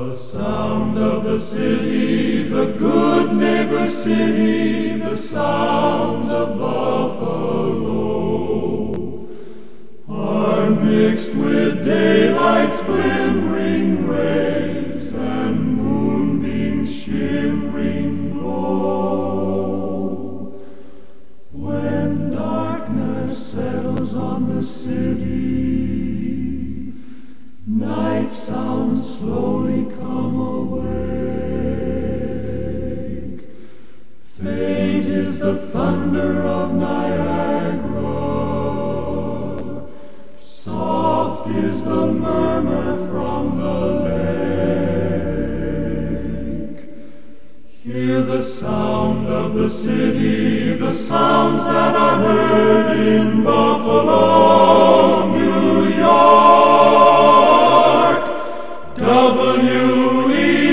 The sound of the city, the good neighbor city, the sounds of Buffalo are mixed with daylight's glimmering rays and moonbeams' shimmering glow. When darkness settles on the city, night sounds slowly come awake. Faint is the thunder of Niagara, soft is the murmur from the lake. Hear the sound of the city, the sounds that are heard in Buffalo, New York. W.E.